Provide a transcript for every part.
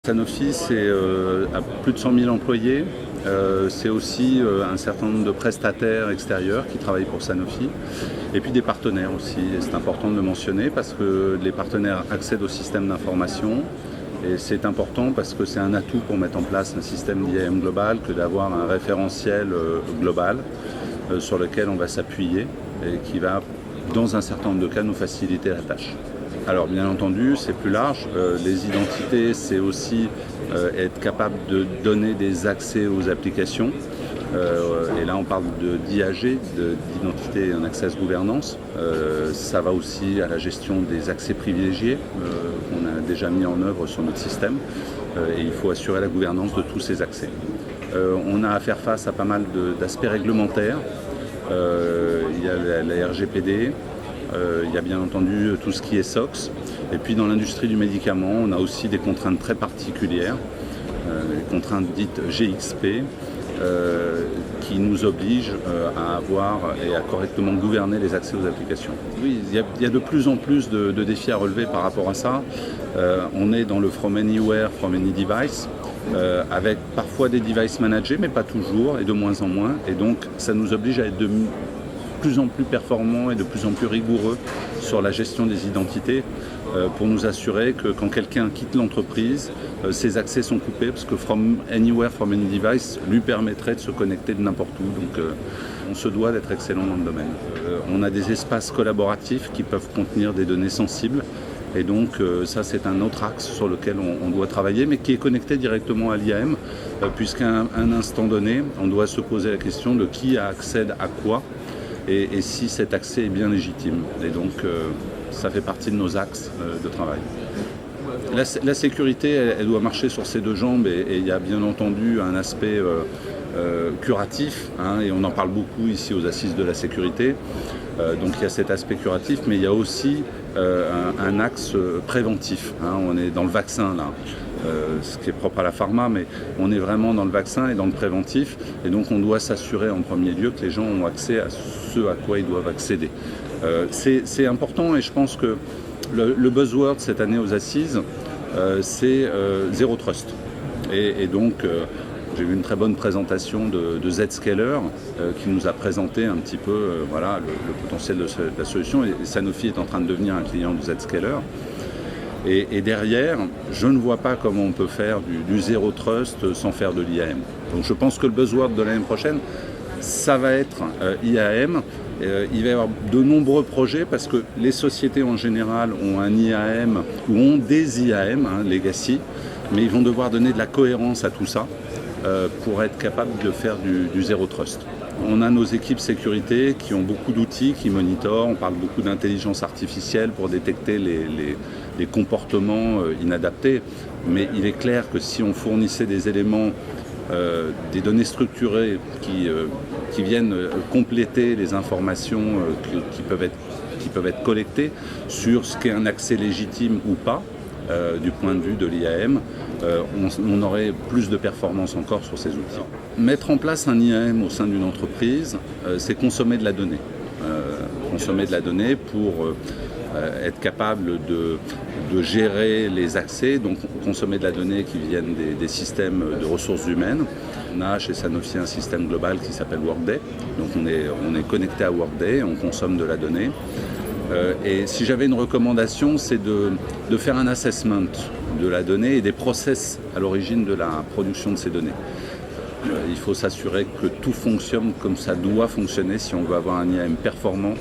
Sanofi, c'est à plus de 100 000 employés. C'est aussi un certain nombre de prestataires extérieurs qui travaillent pour Sanofi. Et puis des partenaires aussi. Et c'est important de le mentionner parce que les partenaires accèdent au système d'information. Et c'est important parce que c'est un atout pour mettre en place un système d'IAM global que d'avoir un référentiel global sur lequel on va s'appuyer et qui va, dans un certain nombre de cas, nous faciliter la tâche. Alors bien entendu, c'est plus large. Les identités, c'est aussi être capable de donner des accès aux applications. Et là, on parle d'IAG, d'identité en access gouvernance. Ça va aussi à la gestion des accès privilégiés qu'on a déjà mis en œuvre sur notre système. Et il faut assurer la gouvernance de tous ces accès. On a à faire face à pas mal d'aspects réglementaires. Il y a la RGPD. Il y a bien entendu tout ce qui est SOX. Et puis dans l'industrie du médicament, on a aussi des contraintes très particulières, les contraintes dites GXP, qui nous obligent à avoir et à correctement gouverner les accès aux applications. Oui, il y a de plus en plus de défis à relever par rapport à ça. On est dans le From Anywhere, From Any Device, avec parfois des devices managés, mais pas toujours, et de moins en moins. Et donc ça nous oblige à être de plus en plus performants et de plus en plus rigoureux sur la gestion des identités pour nous assurer que quand quelqu'un quitte l'entreprise, ses accès sont coupés parce que From Anywhere, From Any Device lui permettrait de se connecter de n'importe où. Donc on se doit d'être excellent dans le domaine. On a des espaces collaboratifs qui peuvent contenir des données sensibles. Et donc ça c'est un autre axe sur lequel on doit travailler, mais qui est connecté directement à l'IAM, puisqu'à un instant donné, on doit se poser la question de qui accède à quoi. Et si cet accès est bien légitime. Et donc, ça fait partie de nos axes de travail. La sécurité, elle doit marcher sur ses deux jambes et il y a bien entendu un aspect curatif, et on en parle beaucoup ici aux Assises de la sécurité. Donc il y a cet aspect curatif, mais il y a aussi un axe préventif. On est dans le vaccin là. Ce qui est propre à la pharma, mais on est vraiment dans le vaccin et dans le préventif. Et donc on doit s'assurer en premier lieu que les gens ont accès à ce à quoi ils doivent accéder. C'est important et je pense que le buzzword cette année aux Assises, c'est Zero Trust. Et donc j'ai eu une très bonne présentation de Zscaler qui nous a présenté un petit peu le potentiel de la solution. Et Sanofi est en train de devenir un client de Zscaler. Et derrière, je ne vois pas comment on peut faire du Zero Trust sans faire de l'IAM. Donc je pense que le buzzword de l'année prochaine, ça va être IAM. Il va y avoir de nombreux projets parce que les sociétés en général ont un IAM ou ont des IAM, legacy, mais ils vont devoir donner de la cohérence à tout ça pour être capables de faire du Zero Trust. On a nos équipes sécurité qui ont beaucoup d'outils, qui monitorent. On parle beaucoup d'intelligence artificielle pour détecter les comportements inadaptés. Mais il est clair que si on fournissait des éléments, des données structurées qui viennent compléter les informations qui peuvent être collectées sur ce qu'est un accès légitime ou pas, du point de vue de l'IAM, on aurait plus de performance encore sur ces outils. Mettre en place un IAM au sein d'une entreprise, c'est consommer de la donnée. Consommer de la donnée pour être capable de gérer les accès, donc consommer de la donnée qui viennent des systèmes de ressources humaines. On a chez Sanofi un système global qui s'appelle Workday, donc on est connecté à Workday, on consomme de la donnée. Et si j'avais une recommandation, c'est de faire un assessment de la donnée et des process à l'origine de la production de ces données. Il faut s'assurer que tout fonctionne comme ça doit fonctionner si on veut avoir un IAM performant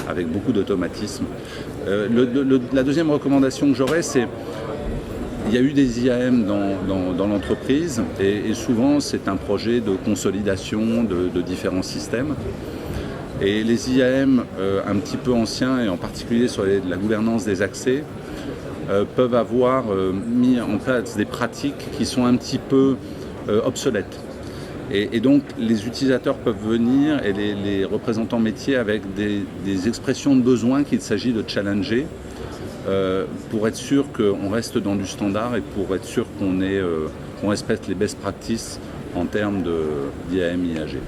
avec beaucoup d'automatisme. La deuxième recommandation que j'aurais, c'est il y a eu des IAM dans l'entreprise et souvent c'est un projet de consolidation de différents systèmes. Et les IAM un petit peu anciens, et en particulier sur la gouvernance des accès, peuvent avoir mis en place des pratiques qui sont un petit peu obsolètes. Et donc les utilisateurs peuvent venir et les représentants métiers avec des expressions de besoin qu'il s'agit de challenger pour être sûr qu'on reste dans du standard et pour être sûr qu'on respecte les best practices en termes d'IAM IAG.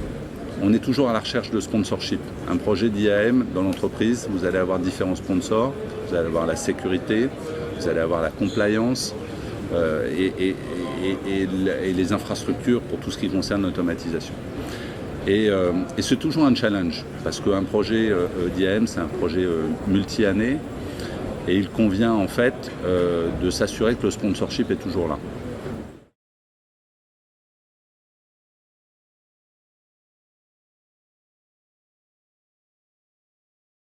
On est toujours à la recherche de sponsorship. Un projet d'IAM dans l'entreprise, vous allez avoir différents sponsors, vous allez avoir la sécurité, vous allez avoir la compliance, et les infrastructures pour tout ce qui concerne l'automatisation. Et c'est toujours un challenge, parce qu'un projet d'IAM, c'est un projet multi-année, et il convient en fait de s'assurer que le sponsorship est toujours là.